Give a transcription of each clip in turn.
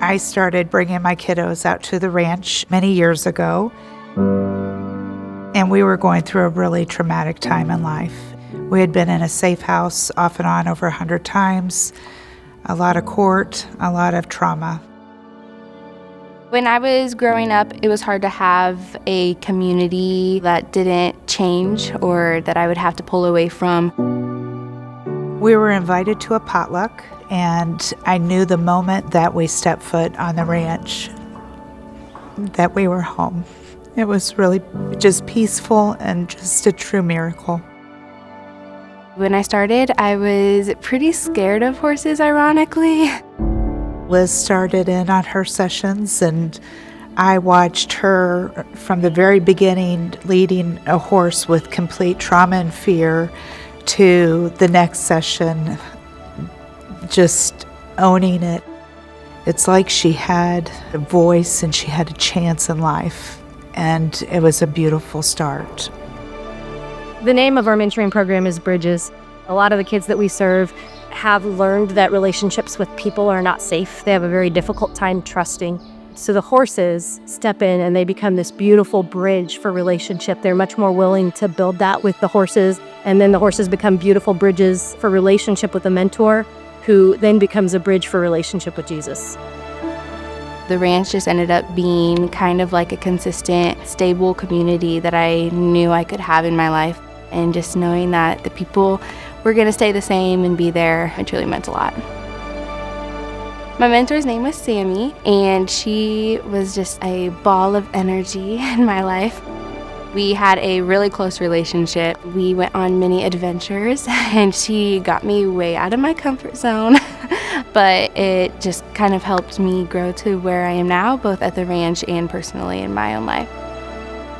I started bringing my kiddos out to the ranch many years ago, and we were going through a really traumatic time in life. We had been in a safe house off and on over 100 times, a lot of court, a lot of trauma. When I was growing up, it was hard to have a community that didn't change or that I would have to pull away from. We were invited to a potluck, and I knew the moment that we stepped foot on the ranch that we were home. It was really just peaceful and just a true miracle. When I started, I was pretty scared of horses, ironically. Liz started in on her sessions, and I watched her from the very beginning leading a horse with complete trauma and fear to the next session, just owning it. It's like she had a voice and she had a chance in life, and it was a beautiful start. The name of our mentoring program is Bridges. A lot of the kids that we serve have learned that relationships with people are not safe. They have a very difficult time trusting. So the horses step in and they become this beautiful bridge for relationship. They're much more willing to build that with the horses. And then the horses become beautiful bridges for relationship with a mentor, who then becomes a bridge for relationship with Jesus. The ranch just ended up being kind of like a consistent, stable community that I knew I could have in my life. And just knowing that the people were going to stay the same and be there, it truly meant a lot. My mentor's name was Sammy, and she was just a ball of energy in my life. We had a really close relationship. We went on many adventures, and she got me way out of my comfort zone. But it just kind of helped me grow to where I am now, both at the ranch and personally in my own life.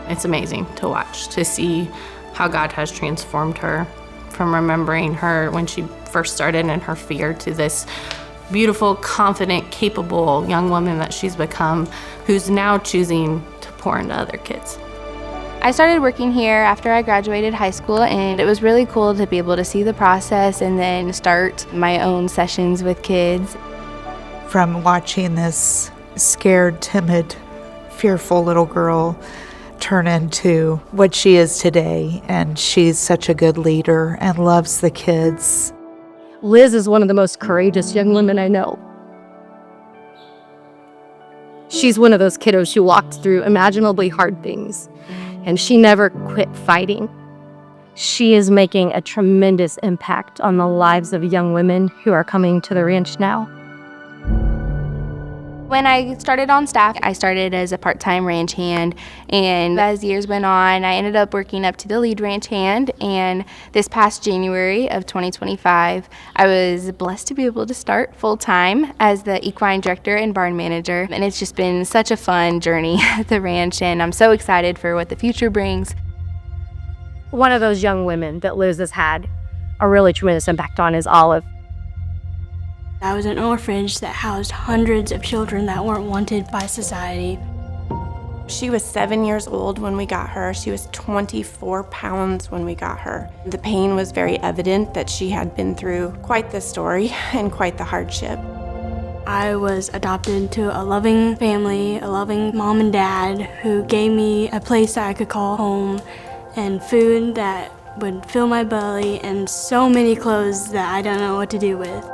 It's amazing to watch, to see how God has transformed her from remembering her when she first started in her fear to this beautiful, confident, capable young woman that she's become, who's now choosing to pour into other kids. I started working here after I graduated high school, and it was really cool to be able to see the process and then start my own sessions with kids. From watching this scared, timid, fearful little girl turn into what she is today, and she's such a good leader and loves the kids. Liz is one of the most courageous young women I know. She's one of those kiddos who walked through imaginably hard things, and she never quit fighting. She is making a tremendous impact on the lives of young women who are coming to the ranch now. When I started on staff, I started as a part-time ranch hand, and as years went on, I ended up working up to the lead ranch hand, and this past January of 2025, I was blessed to be able to start full-time as the equine director and barn manager, and it's just been such a fun journey at the ranch, and I'm so excited for what the future brings. One of those young women that Liz has had a really tremendous impact on is Olive. I was in an orphanage that housed hundreds of children that weren't wanted by society. She was 7 years old when we got her. She was 24 pounds when we got her. The pain was very evident that she had been through quite the story and quite the hardship. I was adopted into a loving family, a loving mom and dad who gave me a place that I could call home and food that would fill my belly and so many clothes that I don't know what to do with.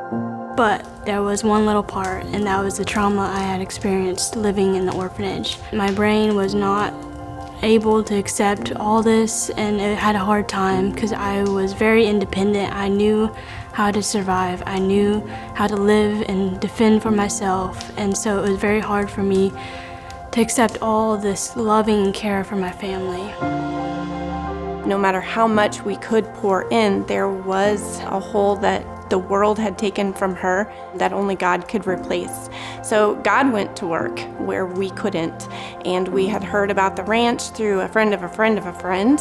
But there was one little part, and that was the trauma I had experienced living in the orphanage. My brain was not able to accept all this, and it had a hard time because I was very independent. I knew how to survive. I knew how to live and defend for myself, and so it was very hard for me to accept all this loving and care from my family. No matter how much we could pour in, there was a hole that the world had taken from her that only God could replace. So God went to work where we couldn't, and we had heard about the ranch through a friend of a friend of a friend.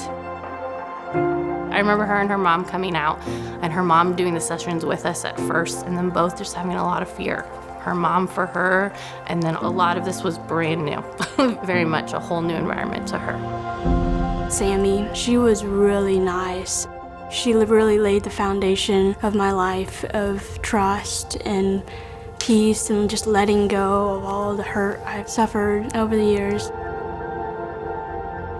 I remember her and her mom coming out, and her mom doing the sessions with us at first, and then both just having a lot of fear. Her mom for her, and then a lot of this was brand new, very much a whole new environment to her. Sammy, she was really nice. She really laid the foundation of my life of trust and peace and just letting go of all the hurt I've suffered over the years.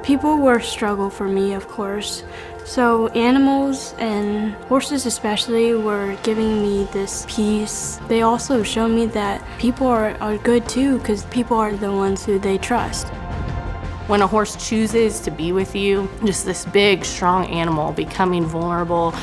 People were a struggle for me, of course. So animals and horses especially were giving me this peace. They also showed me that people are good too, because people are the ones who they trust. When a horse chooses to be with you, just this big, strong animal becoming vulnerable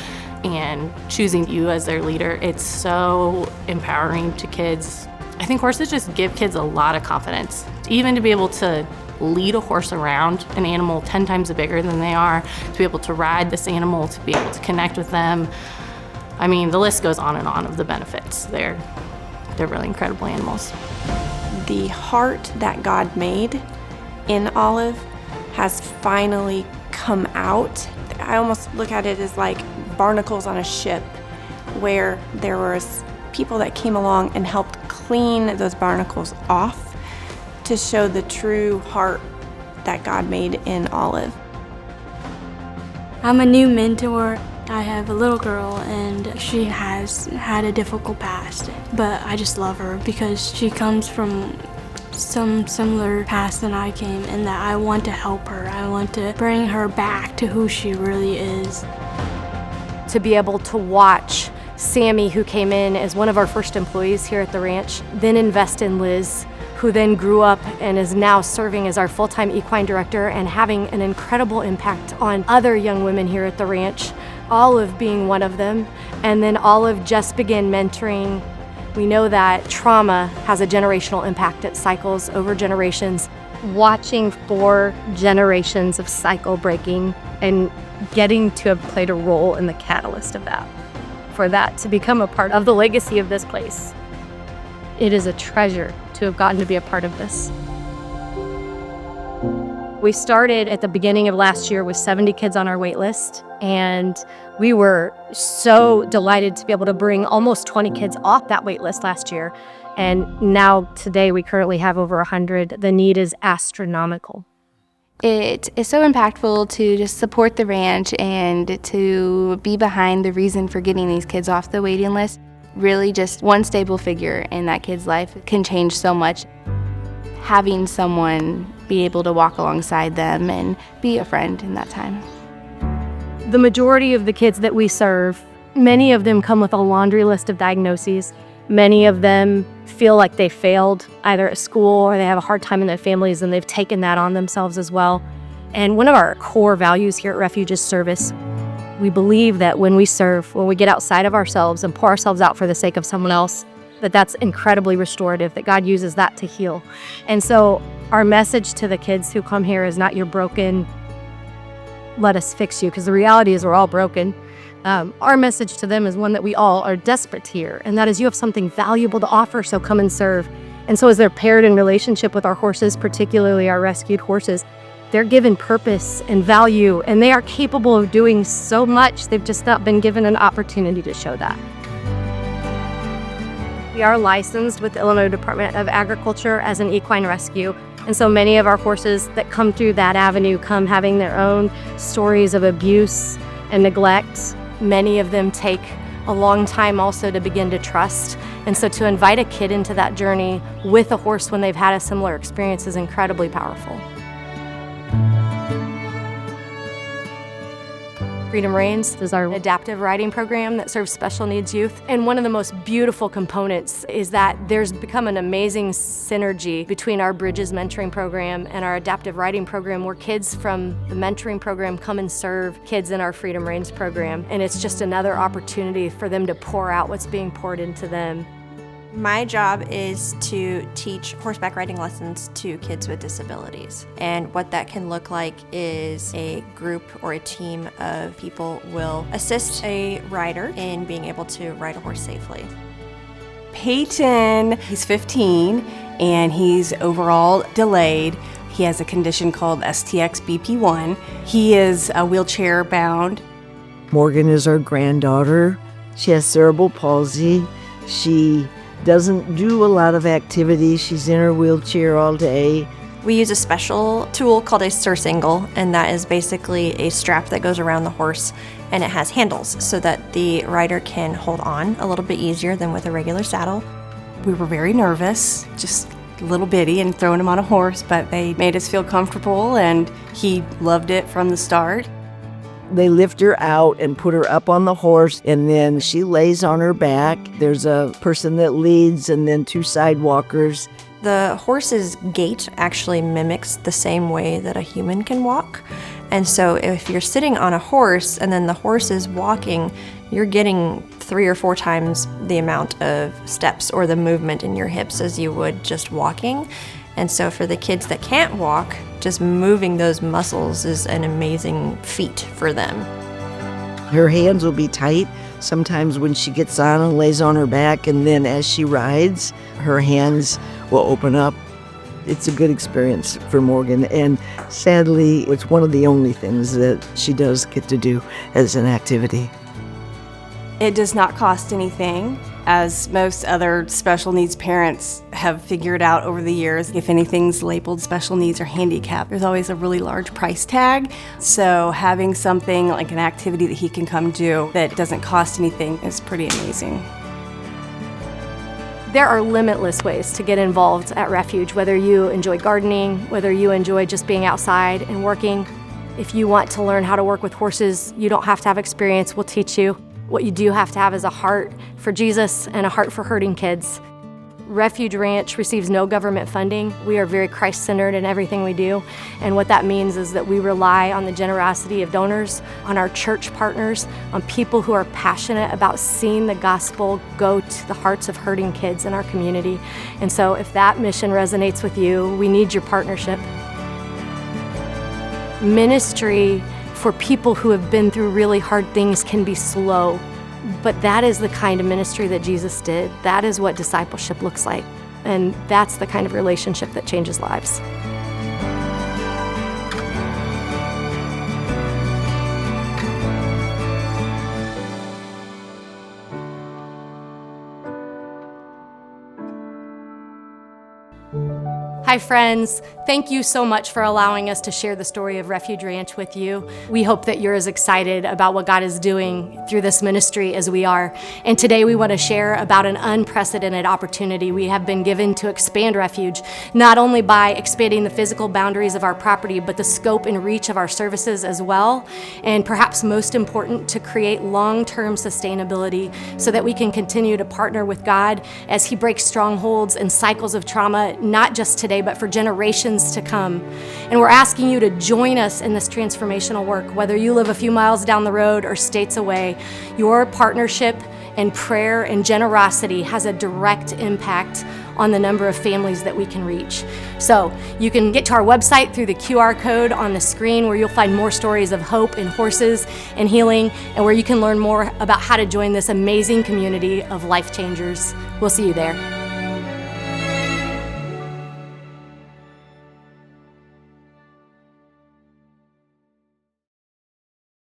and choosing you as their leader, it's so empowering to kids. I think horses just give kids a lot of confidence. Even to be able to lead a horse around an animal 10 times bigger than they are, to be able to ride this animal, to be able to connect with them. I mean, the list goes on and on of the benefits. They're really incredible animals. The heart that God made in Olive has finally come out. I almost look at it as like barnacles on a ship, where there was people that came along and helped clean those barnacles off to show the true heart that God made in Olive. I'm a new mentor. I have a little girl and she has had a difficult past, but I just love her because she comes from some similar past than I came, and that I want to help her. I want to bring her back to who she really is. To be able to watch Sammy, who came in as one of our first employees here at the ranch, then invest in Liz, who then grew up and is now serving as our full-time equine director and having an incredible impact on other young women here at the ranch, Olive being one of them. And then Olive just began mentoring. We know that trauma has a generational impact. It cycles over generations. Watching 4 generations of cycle breaking and getting to have played a role in the catalyst of that, for that to become a part of the legacy of this place. It is a treasure to have gotten to be a part of this. We started at the beginning of last year with 70 kids on our wait list, and we were so delighted to be able to bring almost 20 kids off that wait list last year. And now today we currently have over 100. The need is astronomical. It is so impactful to just support the ranch and to be behind the reason for getting these kids off the waiting list. Really, just one stable figure in that kid's life can change so much. Having someone be able to walk alongside them and be a friend in that time. The majority of the kids that we serve, many of them come with a laundry list of diagnoses. Many of them feel like they failed either at school or they have a hard time in their families, and they've taken that on themselves as well. And one of our core values here at Refuge is service. We believe that when we serve, when we get outside of ourselves and pour ourselves out for the sake of someone else, that's incredibly restorative, that God uses that to heal. And so our message to the kids who come here is not "you're broken, let us fix you," because the reality is we're all broken. Our message to them is one that we all are desperate to hear, and that is you have something valuable to offer, so come and serve. And so as they're paired in relationship with our horses, particularly our rescued horses, they're given purpose and value, and they are capable of doing so much. They've just not been given an opportunity to show that. We are licensed with the Illinois Department of Agriculture as an equine rescue. And so many of our horses that come through that avenue come having their own stories of abuse and neglect. Many of them take a long time also to begin to trust. And so to invite a kid into that journey with a horse when they've had a similar experience is incredibly powerful. Freedom Reins is our adaptive riding program that serves special needs youth. And one of the most beautiful components is that there's become an amazing synergy between our Bridges mentoring program and our adaptive riding program, where kids from the mentoring program come and serve kids in our Freedom Reins program. And it's just another opportunity for them to pour out what's being poured into them. My job is to teach horseback riding lessons to kids with disabilities. And what that can look like is a group or a team of people will assist a rider in being able to ride a horse safely. Peyton, he's 15 and he's overall delayed. He has a condition called STX-BP1. He is wheelchair bound. Morgan is our granddaughter. She has cerebral palsy. She doesn't do a lot of activities. She's in her wheelchair all day. We use a special tool called a surcingle, and that is basically a strap that goes around the horse, and it has handles so that the rider can hold on a little bit easier than with a regular saddle. We were very nervous, just little bitty, and throwing him on a horse, but they made us feel comfortable, and he loved it from the start. They lift her out and put her up on the horse, and then she lays on her back. There's a person that leads and then 2 sidewalkers. The horse's gait actually mimics the same way that a human can walk. And so if you're sitting on a horse and then the horse is walking, you're getting 3 or 4 times the amount of steps or the movement in your hips as you would just walking. And so for the kids that can't walk, just moving those muscles is an amazing feat for them. Her hands will be tight sometimes when she gets on and lays on her back, and then as she rides, her hands will open up. It's a good experience for Morgan, and sadly, it's one of the only things that she does get to do as an activity. It does not cost anything, as most other special needs parents have figured out over the years. If anything's labeled special needs or handicap, there's always a really large price tag. So having something like an activity that he can come do that doesn't cost anything is pretty amazing. There are limitless ways to get involved at Refuge, whether you enjoy gardening, whether you enjoy just being outside and working. If you want to learn how to work with horses, you don't have to have experience, we'll teach you. What you do have to have is a heart for Jesus and a heart for hurting kids. Refuge Ranch receives no government funding. We are very Christ-centered in everything we do. And what that means is that we rely on the generosity of donors, on our church partners, on people who are passionate about seeing the gospel go to the hearts of hurting kids in our community. And so if that mission resonates with you, we need your partnership. Ministry for people who have been through really hard things can be slow, but that is the kind of ministry that Jesus did. That is what discipleship looks like, and that's the kind of relationship that changes lives. Hi friends, thank you so much for allowing us to share the story of Refuge Ranch with you. We hope that you're as excited about what God is doing through this ministry as we are. And today we want to share about an unprecedented opportunity we have been given to expand Refuge, not only by expanding the physical boundaries of our property, but the scope and reach of our services as well. And perhaps most important, to create long-term sustainability so that we can continue to partner with God as He breaks strongholds and cycles of trauma, not just today, but for generations to come. And we're asking you to join us in this transformational work, whether you live a few miles down the road or states away. Your partnership and prayer and generosity has a direct impact on the number of families that we can reach. So you can get to our website through the QR code on the screen, where you'll find more stories of hope and horses and healing, and where you can learn more about how to join this amazing community of life changers. We'll see you there.